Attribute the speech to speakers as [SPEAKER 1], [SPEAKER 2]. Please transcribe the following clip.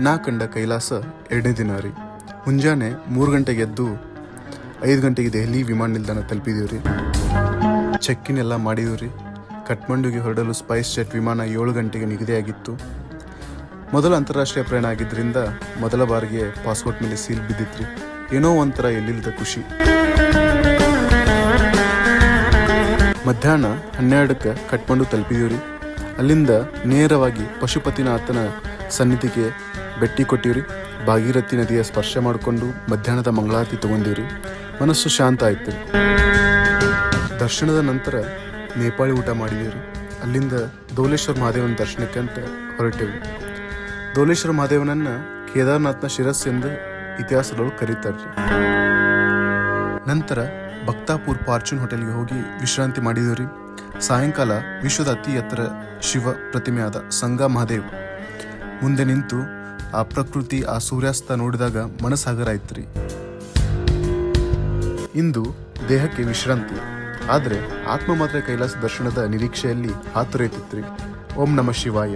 [SPEAKER 1] ನಾ ಕಂಡ ಕೈಲಾಸ 2ನೇ ದಿನ ರೀ. ಮುಂಜಾನೆ 3 ಗಂಟೆಗೆ ಎದ್ದು 5 ಗಂಟೆಗೆ ದೆಹಲಿ ವಿಮಾನ ನಿಲ್ದಾಣ ತಲುಪಿದೀವಿ ರೀ. ಚೆಕ್ಕಿನ್ ಎಲ್ಲ ಮಾಡಿದೀವಿ ರೀ. ಕಠ್ಮಂಡುಗೆ ಹೊರಡಲು ಸ್ಪೈಸ್ ಜೆಟ್ ವಿಮಾನ 7 ಗಂಟೆಗೆ ನಿಗದಿಯಾಗಿತ್ತು. ಮೊದಲ ಅಂತಾರಾಷ್ಟ್ರೀಯ ಪ್ರಯಾಣ ಆಗಿದ್ದರಿಂದ ಮೊದಲ ಬಾರಿಗೆ ಪಾಸ್ಪೋರ್ಟ್ ಮೇಲೆ ಸೀಲ್ ಬಿದ್ದಿತ್ರಿ. ಏನೋ ಒಂಥರ ಎಲ್ಲಿಲ್ಲದ ಖುಷಿ. ಮಧ್ಯಾಹ್ನ 12ಕ್ಕೆ ಕಠ್ಮಂಡು ತಲುಪಿದೀವಿ. ಅಲ್ಲಿಂದ ನೇರವಾಗಿ ಪಶುಪತಿನಾಥನ ಸನ್ನಿಧಿಗೆ ಭೇಟಿ ಕೊಟ್ಟಿವ್ರಿ. ಭಾಗೀರಥಿ ನದಿಯ ಸ್ಪರ್ಶ ಮಾಡಿಕೊಂಡು ಮಧ್ಯಾಹ್ನದ ಮಂಗಳಾರತಿ ತಗೊಂಡಿವ್ರಿ. ಮನಸ್ಸು ಶಾಂತ ಆಯ್ತು. ದರ್ಶನದ ನಂತರ ನೇಪಾಳಿ ಊಟ ಮಾಡಿದೀವ್ರಿ. ಅಲ್ಲಿಂದ ಧೋಲೇಶ್ವರ ಮಹಾದೇವನ ದರ್ಶನಕ್ಕೆ ಅಂತ ಹೊರಟೇವಿ. ಧೋಲೇಶ್ವರ ಮಹಾದೇವನನ್ನ ಕೇದಾರ್ನಾಥ್ನ ಶಿರಸ್ ಎಂದು ಇತಿಹಾಸದೊಳಗೆ ಕರೀತಾರ್ರಿ. ನಂತರ ಭಕ್ತಾಪುರ್ ಫಾರ್ಚೂನ್ ಹೋಟೆಲ್ಗೆ ಹೋಗಿ ವಿಶ್ರಾಂತಿ ಮಾಡಿದೀವ್ರಿ. ಸಾಯಂಕಾಲ ವಿಶ್ವದ ಅತಿ ಎತ್ತರ ಶಿವ ಪ್ರತಿಮೆಯಾದ ಸಂಗಾ ಮಹಾದೇವ್ ಮುಂದೆ ನಿಂತು ಆ ಪ್ರಕೃತಿ, ಆ ಸೂರ್ಯಾಸ್ತ ನೋಡಿದಾಗ ಮನಸ್ಸಾಗರ ಆಯ್ತ್ರಿ. ಇಂದು ದೇಹಕ್ಕೆ ವಿಶ್ರಾಂತಿ, ಆದರೆ ಆತ್ಮ ಮಾತ್ರ ಕೈಲಾಸ ದರ್ಶನದ ನಿರೀಕ್ಷೆಯಲ್ಲಿ ಹಾತೊರೆಯುತ್ತಿತ್ರಿ. ಓಂ ನಮಃ ಶಿವಾಯ.